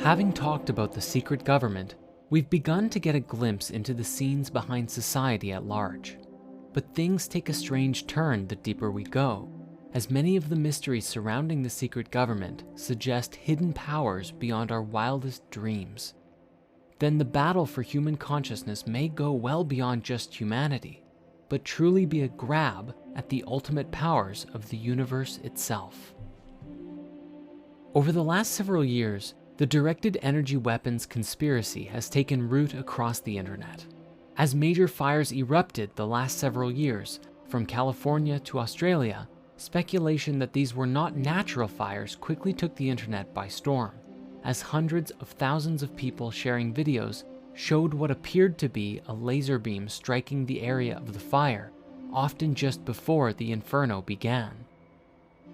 Having talked about the secret government, we've begun to get a glimpse into the scenes behind society at large. But things take a strange turn the deeper we go, as many of the mysteries surrounding the secret government suggest hidden powers beyond our wildest dreams. Then the battle for human consciousness may go well beyond just humanity, but truly be a grab at the ultimate powers of the universe itself. Over the last several years, the directed energy weapons conspiracy has taken root across the internet. As major fires erupted the last several years, from California to Australia, speculation that these were not natural fires quickly took the internet by storm, as hundreds of thousands of people sharing videos showed what appeared to be a laser beam striking the area of the fire, often just before the inferno began.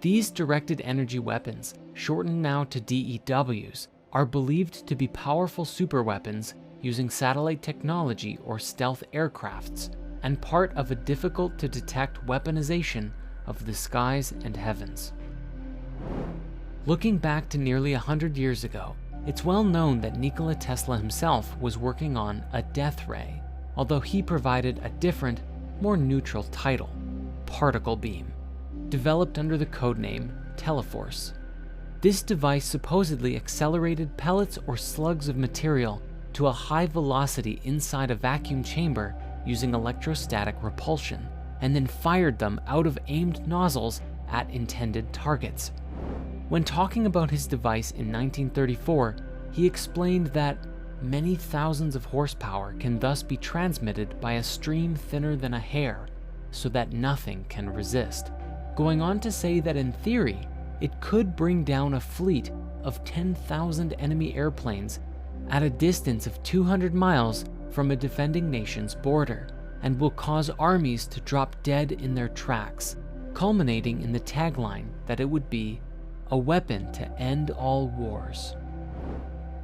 These directed energy weapons, shortened now to DEWs, are believed to be powerful superweapons using satellite technology or stealth aircrafts, and part of a difficult to detect weaponization of the skies and heavens. Looking back to nearly 100 years ago, it's well known that Nikola Tesla himself was working on a death ray, although he provided a different, more neutral title, particle beam, developed under the codename Teleforce. This device supposedly accelerated pellets or slugs of material to a high velocity inside a vacuum chamber using electrostatic repulsion, and then fired them out of aimed nozzles at intended targets. When talking about his device in 1934, he explained that many thousands of horsepower can thus be transmitted by a stream thinner than a hair, so that nothing can resist, going on to say that in theory, it could bring down a fleet of 10,000 enemy airplanes at a distance of 200 miles from a defending nation's border, and will cause armies to drop dead in their tracks, culminating in the tagline that it would be a weapon to end all wars.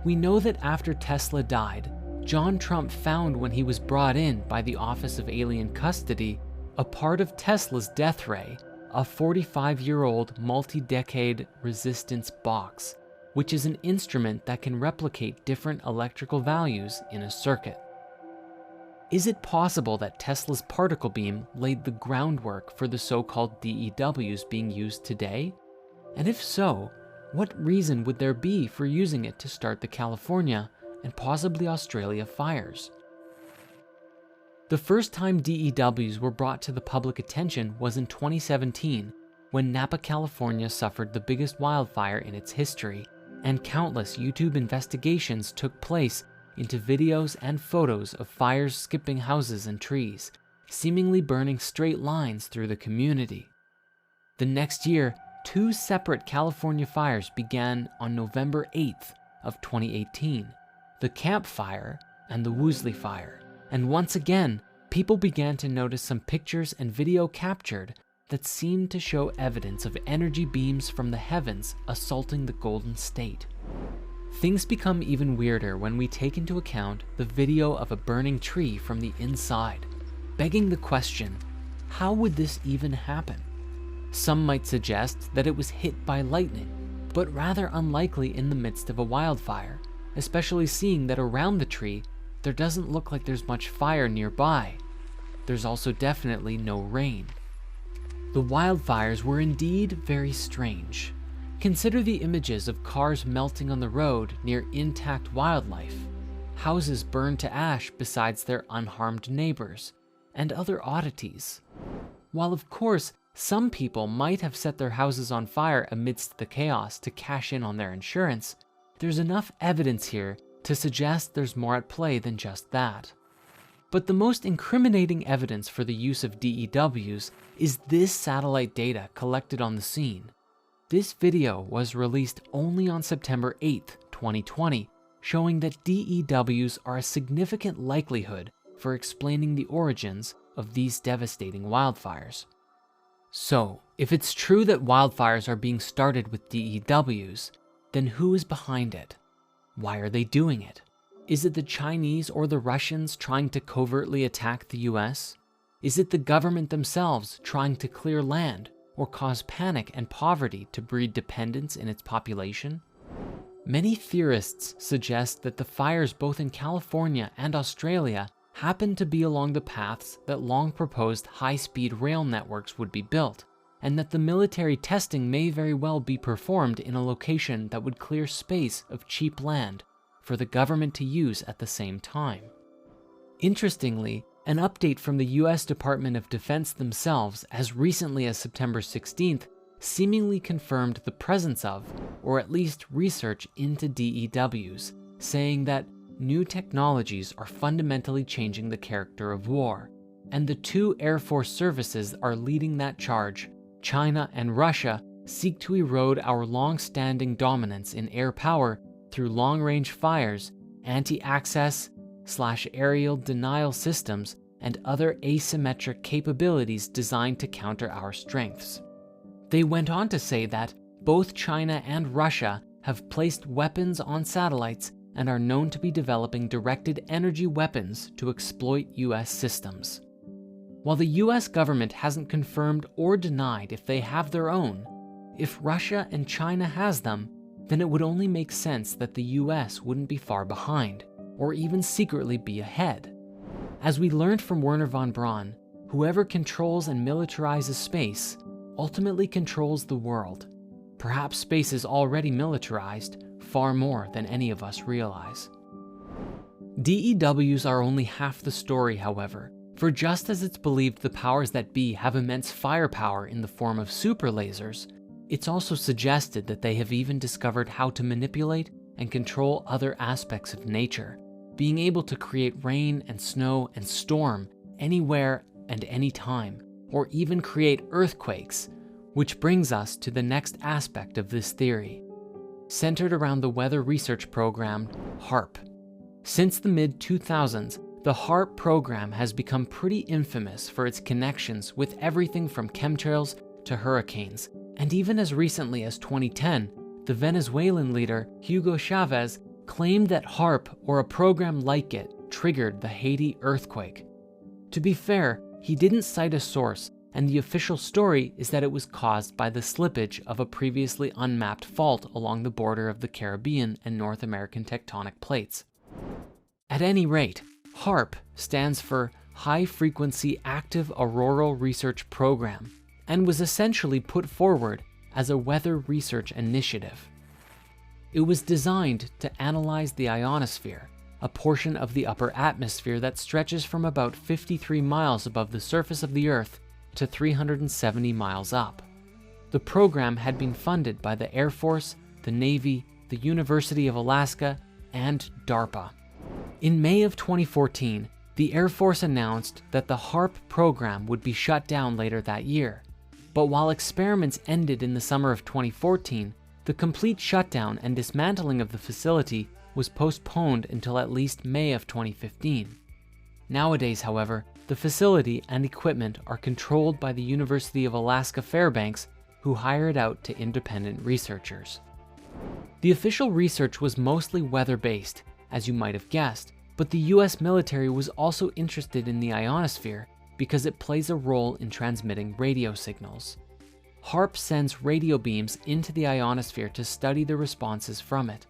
We know that after Tesla died, John Trump found when he was brought in by the Office of Alien Custody a part of Tesla's death ray, a 45-year-old multi-decade resistance box, which is an instrument that can replicate different electrical values in a circuit. Is it possible that Tesla's particle beam laid the groundwork for the so-called DEWs being used today? And if so, what reason would there be for using it to start the California and possibly Australia fires? The first time DEWs were brought to the public attention was in 2017, when Napa, California suffered the biggest wildfire in its history, and countless YouTube investigations took place into videos and photos of fires skipping houses and trees, seemingly burning straight lines through the community. The next year, two separate California fires began on November 8th of 2018, the Camp Fire and the Woolsey Fire. And once again, people began to notice some pictures and video captured that seemed to show evidence of energy beams from the heavens assaulting the Golden State. Things become even weirder when we take into account the video of a burning tree from the inside, begging the question, how would this even happen? Some might suggest that it was hit by lightning, but rather unlikely in the midst of a wildfire, especially seeing that around the tree, there doesn't look like there's much fire nearby. There's also definitely no rain. The wildfires were indeed very strange. Consider the images of cars melting on the road near intact wildlife, houses burned to ash besides their unharmed neighbors, and other oddities. While of course, some people might have set their houses on fire amidst the chaos to cash in on their insurance, there's enough evidence here to suggest there's more at play than just that. But the most incriminating evidence for the use of DEWs is this satellite data collected on the scene. This video was released only on September 8th, 2020, showing that DEWs are a significant likelihood for explaining the origins of these devastating wildfires. So, if it's true that wildfires are being started with DEWs, then who is behind it? Why are they doing it? Is it the Chinese or the Russians trying to covertly attack the US? Is it the government themselves trying to clear land or cause panic and poverty to breed dependence in its population? Many theorists suggest that the fires both in California and Australia happened to be along the paths that long proposed high-speed rail networks would be built, and that the military testing may very well be performed in a location that would clear space of cheap land for the government to use at the same time. Interestingly, an update from the US Department of Defense themselves as recently as September 16th seemingly confirmed the presence of, or at least research into DEWs, saying that new technologies are fundamentally changing the character of war, and the two Air Force services are leading that charge. China and Russia seek to erode our long-standing dominance in air power through long-range fires, anti-access/aerial denial systems, and other asymmetric capabilities designed to counter our strengths. They went on to say that both China and Russia have placed weapons on satellites and are known to be developing directed energy weapons to exploit US systems. While the US government hasn't confirmed or denied if they have their own, if Russia and China has them, then it would only make sense that the US wouldn't be far behind, or even secretly be ahead. As we learned from Wernher von Braun, whoever controls and militarizes space ultimately controls the world. Perhaps space is already militarized, far more than any of us realize. DEWs are only half the story, however, for just as it's believed the powers that be have immense firepower in the form of super lasers, it's also suggested that they have even discovered how to manipulate and control other aspects of nature, being able to create rain and snow and storm anywhere and anytime, or even create earthquakes, which brings us to the next aspect of this theory, centered around the weather research program HAARP. Since the mid-2000s, the HAARP program has become pretty infamous for its connections with everything from chemtrails to hurricanes, and even as recently as 2010, the Venezuelan leader Hugo Chavez claimed that HAARP, or a program like it, triggered the Haiti earthquake. To be fair, he didn't cite a source, and the official story is that it was caused by the slippage of a previously unmapped fault along the border of the Caribbean and North American tectonic plates. At any rate, HAARP stands for High Frequency Active Auroral Research Program, and was essentially put forward as a weather research initiative. It was designed to analyze the ionosphere, a portion of the upper atmosphere that stretches from about 53 miles above the surface of the Earth to 370 miles up. The program had been funded by the Air Force, the Navy, the University of Alaska, and DARPA. In May of 2014, the Air Force announced that the HAARP program would be shut down later that year. But while experiments ended in the summer of 2014, the complete shutdown and dismantling of the facility was postponed until at least May of 2015. Nowadays, however, the facility and equipment are controlled by the University of Alaska Fairbanks, who hire it out to independent researchers. The official research was mostly weather-based, as you might have guessed, but the US military was also interested in the ionosphere because it plays a role in transmitting radio signals. HAARP sends radio beams into the ionosphere to study the responses from it,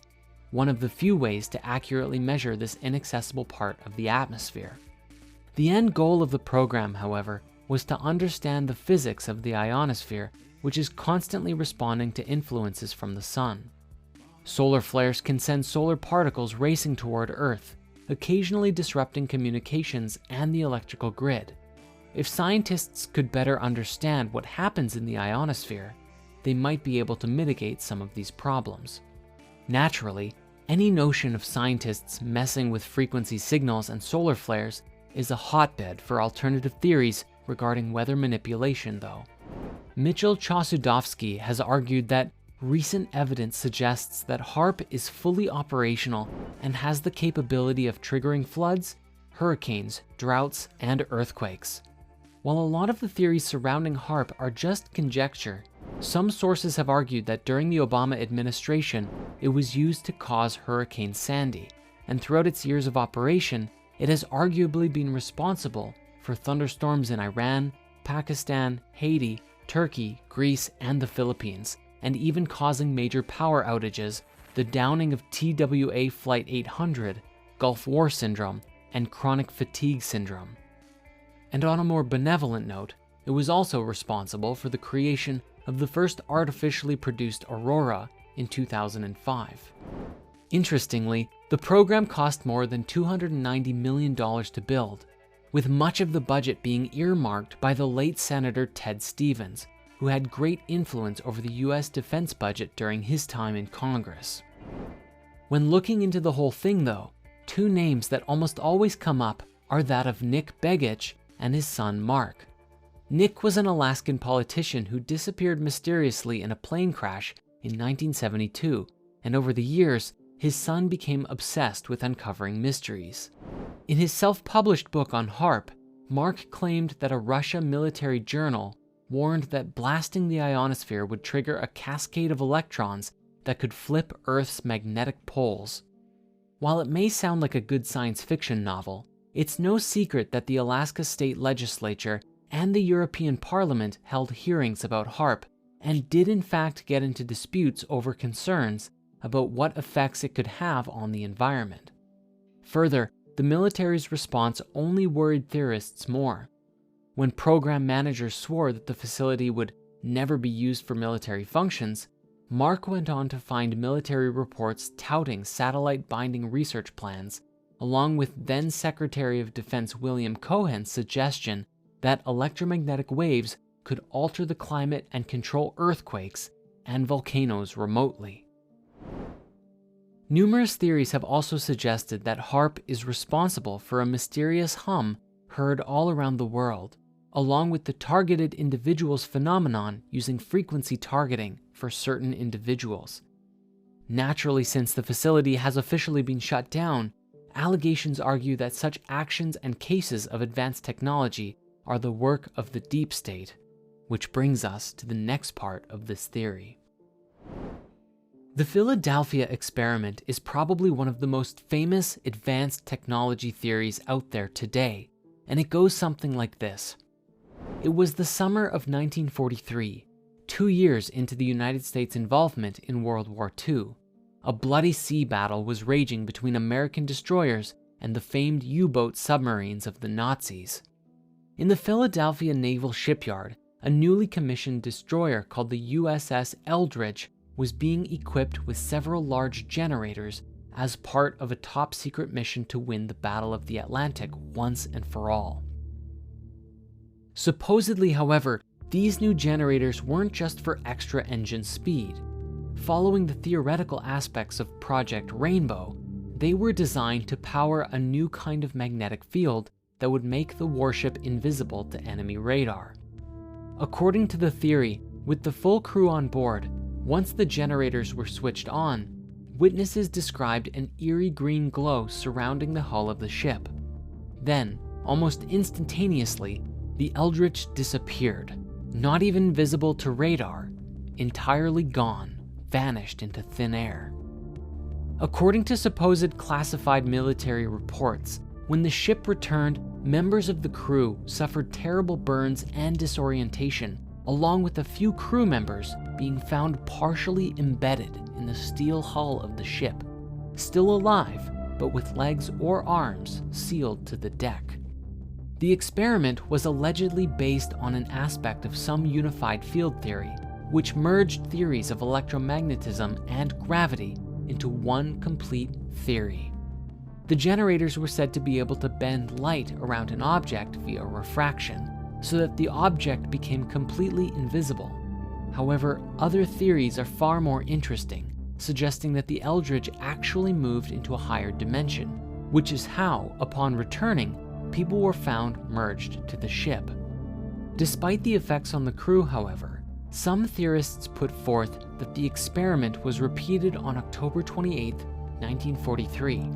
one of the few ways to accurately measure this inaccessible part of the atmosphere. The end goal of the program, however, was to understand the physics of the ionosphere, which is constantly responding to influences from the sun. Solar flares can send solar particles racing toward Earth, occasionally disrupting communications and the electrical grid. If scientists could better understand what happens in the ionosphere, they might be able to mitigate some of these problems. Naturally, any notion of scientists messing with frequency signals and solar flares is a hotbed for alternative theories regarding weather manipulation, though. Mitchell Chosudovsky has argued that recent evidence suggests that HAARP is fully operational and has the capability of triggering floods, hurricanes, droughts, and earthquakes. While a lot of the theories surrounding HAARP are just conjecture, some sources have argued that during the Obama administration, it was used to cause Hurricane Sandy, and throughout its years of operation, it has arguably been responsible for thunderstorms in Iran, Pakistan, Haiti, Turkey, Greece, and the Philippines, and even causing major power outages the downing of TWA Flight 800, Gulf War Syndrome, and chronic fatigue syndrome. And on a more benevolent note, it was also responsible for the creation of the first artificially produced Aurora in 2005. Interestingly, the program cost more than $290 million to build, with much of the budget being earmarked by the late Senator Ted Stevens, who had great influence over the US defense budget during his time in Congress. When looking into the whole thing though, two names that almost always come up are that of Nick Begich and his son Mark. Nick was an Alaskan politician who disappeared mysteriously in a plane crash in 1972, and over the years, his son became obsessed with uncovering mysteries. In his self-published book on HAARP, Mark claimed that a Russia military journal warned that blasting the ionosphere would trigger a cascade of electrons that could flip Earth's magnetic poles. While it may sound like a good science fiction novel, it's no secret that the Alaska State Legislature and the European Parliament held hearings about HAARP and did in fact get into disputes over concerns about what effects it could have on the environment. Further, the military's response only worried theorists more. When program managers swore that the facility would never be used for military functions, Mark went on to find military reports touting satellite binding research plans, along with then Secretary of Defense William Cohen's suggestion that electromagnetic waves could alter the climate and control earthquakes and volcanoes remotely. Numerous theories have also suggested that HAARP is responsible for a mysterious hum heard all around the world, along with the targeted individuals phenomenon using frequency targeting for certain individuals. Naturally, since the facility has officially been shut down, allegations argue that such actions and cases of advanced technology are the work of the deep state, which brings us to the next part of this theory. The Philadelphia experiment is probably one of the most famous advanced technology theories out there today, and it goes something like this. It was the summer of 1943, 2 years into the United States' involvement in World War II. A bloody sea battle was raging between American destroyers and the famed U-boat submarines of the Nazis. In the Philadelphia Naval Shipyard, a newly commissioned destroyer called the USS Eldridge was being equipped with several large generators as part of a top-secret mission to win the Battle of the Atlantic once and for all. Supposedly, however, these new generators weren't just for extra engine speed. Following the theoretical aspects of Project Rainbow, they were designed to power a new kind of magnetic field that would make the warship invisible to enemy radar. According to the theory, with the full crew on board, once the generators were switched on, witnesses described an eerie green glow surrounding the hull of the ship. Then, almost instantaneously, the Eldridge disappeared, not even visible to radar, entirely gone, vanished into thin air. According to supposed classified military reports, when the ship returned, members of the crew suffered terrible burns and disorientation, along with a few crew members being found partially embedded in the steel hull of the ship, still alive, but with legs or arms sealed to the deck. The experiment was allegedly based on an aspect of some unified field theory, which merged theories of electromagnetism and gravity into one complete theory. The generators were said to be able to bend light around an object via refraction, so that the object became completely invisible. However, other theories are far more interesting, suggesting that the Eldridge actually moved into a higher dimension, which is how, upon returning, people were found merged to the ship. Despite the effects on the crew, however, some theorists put forth that the experiment was repeated on October 28, 1943.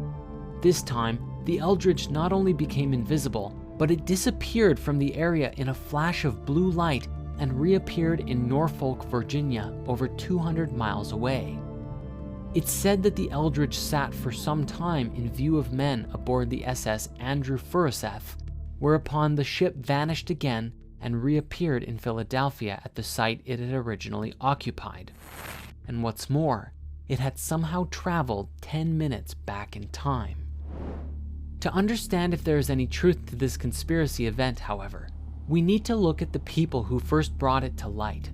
This time, the Eldridge not only became invisible, but it disappeared from the area in a flash of blue light and reappeared in Norfolk, Virginia, over 200 miles away. It's said that the Eldridge sat for some time in view of men aboard the SS Andrew Furuseth, whereupon the ship vanished again and reappeared in Philadelphia at the site it had originally occupied. And what's more, it had somehow traveled 10 minutes back in time. To understand if there is any truth to this conspiracy event, however, we need to look at the people who first brought it to light.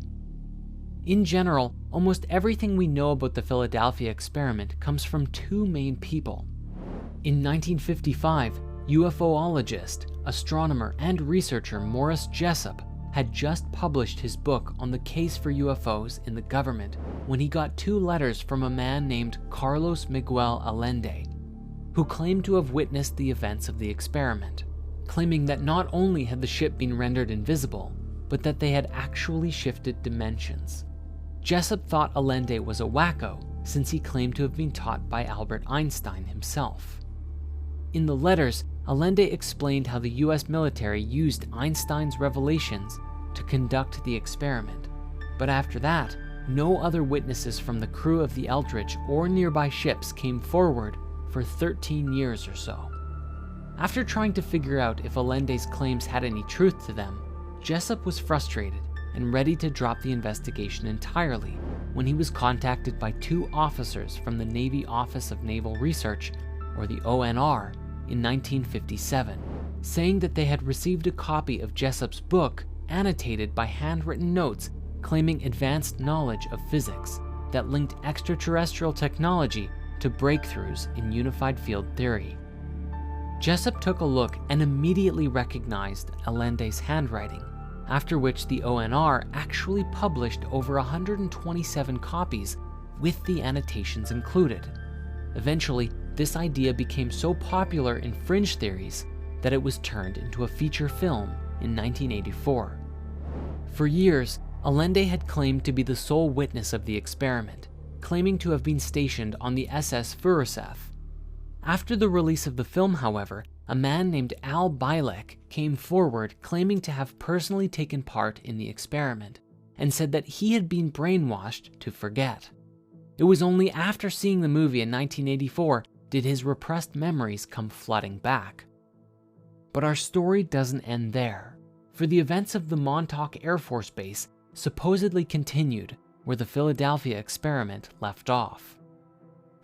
In general, almost everything we know about the Philadelphia experiment comes from two main people. In 1955, UFOologist, astronomer, and researcher Morris Jessup had just published his book on the case for UFOs in the government when he got two letters from a man named Carlos Miguel Allende, who claimed to have witnessed the events of the experiment, claiming that not only had the ship been rendered invisible, but that they had actually shifted dimensions. Jessup thought Allende was a wacko since he claimed to have been taught by Albert Einstein himself. In the letters, Allende explained how the US military used Einstein's revelations to conduct the experiment, but after that, no other witnesses from the crew of the Eldridge or nearby ships came forward for 13 years or so. After trying to figure out if Allende's claims had any truth to them, Jessup was frustrated and ready to drop the investigation entirely when he was contacted by two officers from the Navy Office of Naval Research, or the ONR, in 1957, saying that they had received a copy of Jessup's book annotated by handwritten notes claiming advanced knowledge of physics that linked extraterrestrial technology to breakthroughs in unified field theory. Jessup took a look and immediately recognized Allende's handwriting, after which the ONR actually published over 127 copies with the annotations included. Eventually, this idea became so popular in fringe theories that it was turned into a feature film in 1984. For years, Allende had claimed to be the sole witness of the experiment, claiming to have been stationed on the SS Furuseth. After the release of the film, however, a man named Al Bielek came forward claiming to have personally taken part in the experiment, and said that he had been brainwashed to forget. It was only after seeing the movie in 1984 did his repressed memories come flooding back. But our story doesn't end there, for the events of the Montauk Air Force Base supposedly continued where the Philadelphia experiment left off.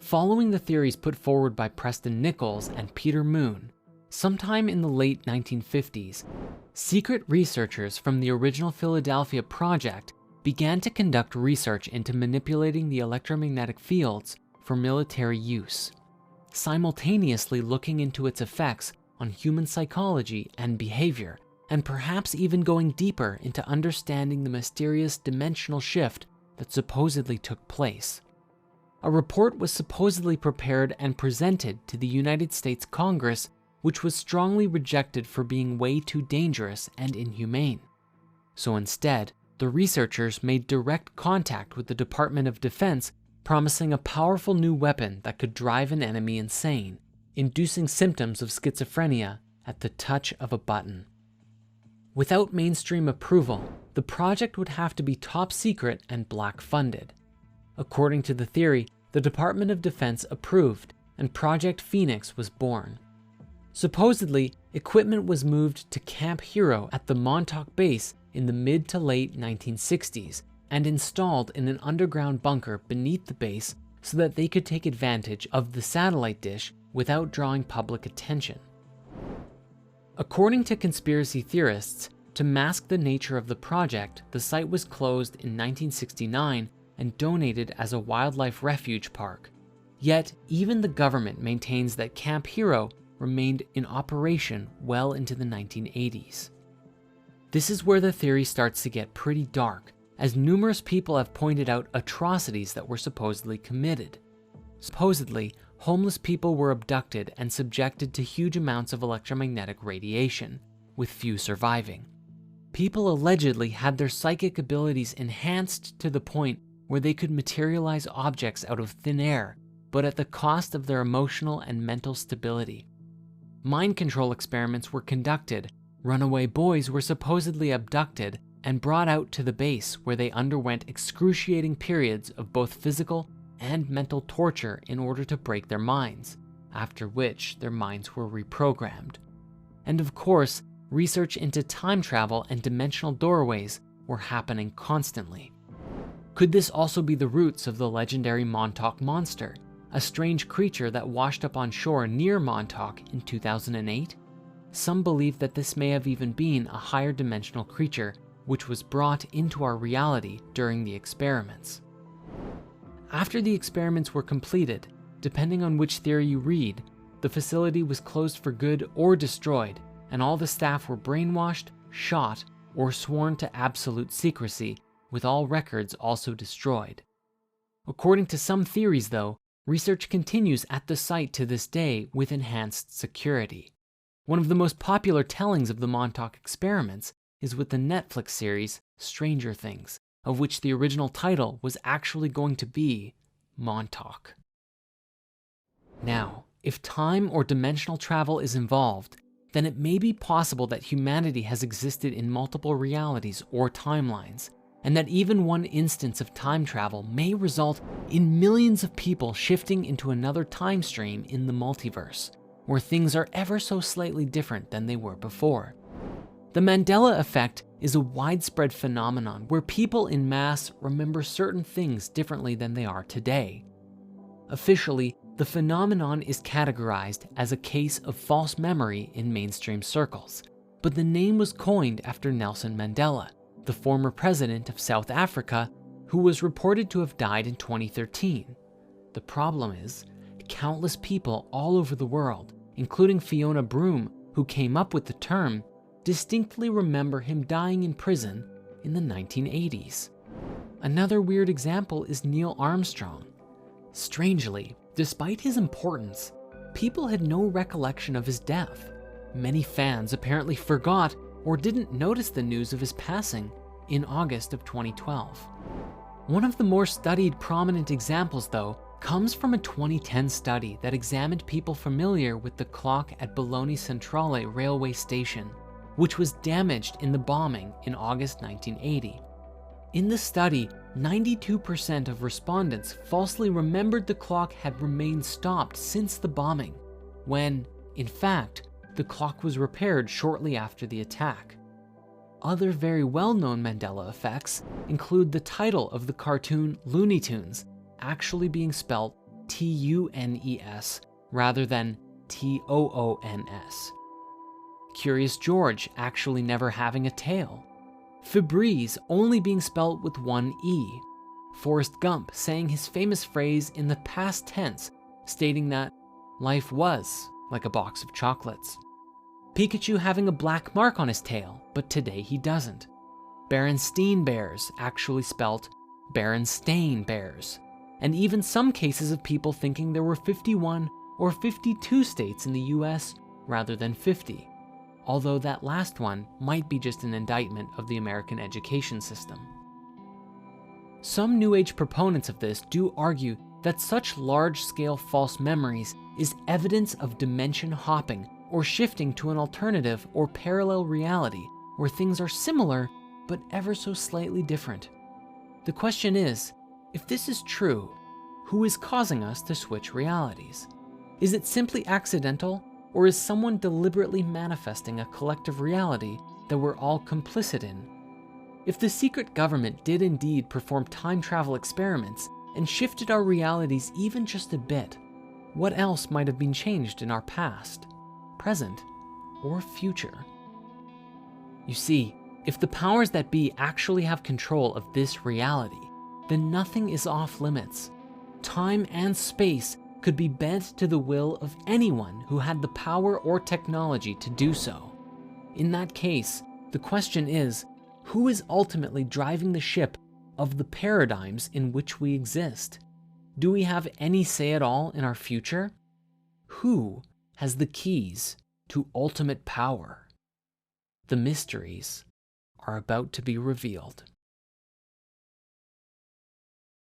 Following the theories put forward by Preston Nichols and Peter Moon, sometime in the late 1950s, secret researchers from the original Philadelphia project began to conduct research into manipulating the electromagnetic fields for military use, simultaneously looking into its effects on human psychology and behavior, and perhaps even going deeper into understanding the mysterious dimensional shift that supposedly took place. A report was supposedly prepared and presented to the United States Congress, which was strongly rejected for being way too dangerous and inhumane. So instead, the researchers made direct contact with the Department of Defense, promising a powerful new weapon that could drive an enemy insane, inducing symptoms of schizophrenia at the touch of a button. Without mainstream approval, the project would have to be top secret and black funded. According to the theory, the Department of Defense approved, and Project Phoenix was born. Supposedly, equipment was moved to Camp Hero at the Montauk base in the mid to late 1960s and installed in an underground bunker beneath the base so that they could take advantage of the satellite dish without drawing public attention. According to conspiracy theorists, to mask the nature of the project, the site was closed in 1969 and donated as a wildlife refuge park. Yet, even the government maintains that Camp Hero remained in operation well into the 1980s. This is where the theory starts to get pretty dark, as numerous people have pointed out atrocities that were supposedly committed. Supposedly, homeless people were abducted and subjected to huge amounts of electromagnetic radiation, with few surviving. People allegedly had their psychic abilities enhanced to the point where they could materialize objects out of thin air, but at the cost of their emotional and mental stability. Mind control experiments were conducted, runaway boys were supposedly abducted and brought out to the base where they underwent excruciating periods of both physical and mental torture in order to break their minds, after which their minds were reprogrammed. And of course, research into time travel and dimensional doorways were happening constantly. Could this also be the roots of the legendary Montauk Monster, a strange creature that washed up on shore near Montauk in 2008? Some believe that this may have even been a higher dimensional creature which was brought into our reality during the experiments. After the experiments were completed, depending on which theory you read, the facility was closed for good or destroyed, and all the staff were brainwashed, shot, or sworn to absolute secrecy, with all records also destroyed. According to some theories, though, research continues at the site to this day with enhanced security. One of the most popular tellings of the Montauk experiments is with the Netflix series Stranger Things, of which the original title was actually going to be Montauk. Now, if time or dimensional travel is involved, then it may be possible that humanity has existed in multiple realities or timelines, and that even one instance of time travel may result in millions of people shifting into another time stream in the multiverse, where things are ever so slightly different than they were before. The Mandela effect is a widespread phenomenon where people en masse remember certain things differently than they are today. Officially, the phenomenon is categorized as a case of false memory in mainstream circles, but the name was coined after Nelson Mandela, the former president of South Africa, who was reported to have died in 2013. The problem is, countless people all over the world, including Fiona Broome, who came up with the term, distinctly remember him dying in prison in the 1980s. Another weird example is Neil Armstrong. Strangely, despite his importance, people had no recollection of his death. Many fans apparently forgot or didn't notice the news of his passing in August of 2012. One of the more studied prominent examples, though, comes from a 2010 study that examined people familiar with the clock at Bologna Centrale railway station, which was damaged in the bombing in August 1980. In the study, 92% of respondents falsely remembered the clock had remained stopped since the bombing, when, in fact, the clock was repaired shortly after the attack. Other very well-known Mandela effects include the title of the cartoon Looney Tunes actually being spelled Tunes rather than Toons. Curious George actually never having a tail. Febreze only being spelled with one E. Forrest Gump saying his famous phrase in the past tense, stating that life was like a box of chocolates. Pikachu having a black mark on his tail, but today he doesn't. Berenstain Bears actually spelt Berenstain Bears. And even some cases of people thinking there were 51 or 52 states in the US rather than 50. Although that last one might be just an indictment of the American education system. Some New Age proponents of this do argue that such large-scale false memories is evidence of dimension hopping or shifting to an alternative or parallel reality where things are similar but ever so slightly different. The question is, if this is true, who is causing us to switch realities? Is it simply accidental? Or is someone deliberately manifesting a collective reality that we're all complicit in? If the secret government did indeed perform time travel experiments and shifted our realities even just a bit, what else might have been changed in our past, present, or future? You see, if the powers that be actually have control of this reality, then nothing is off limits. Time and space could be bent to the will of anyone who had the power or technology to do so. In that case, the question is, who is ultimately driving the ship of the paradigms in which we exist? Do we have any say at all in our future? Who has the keys to ultimate power? The mysteries are about to be revealed.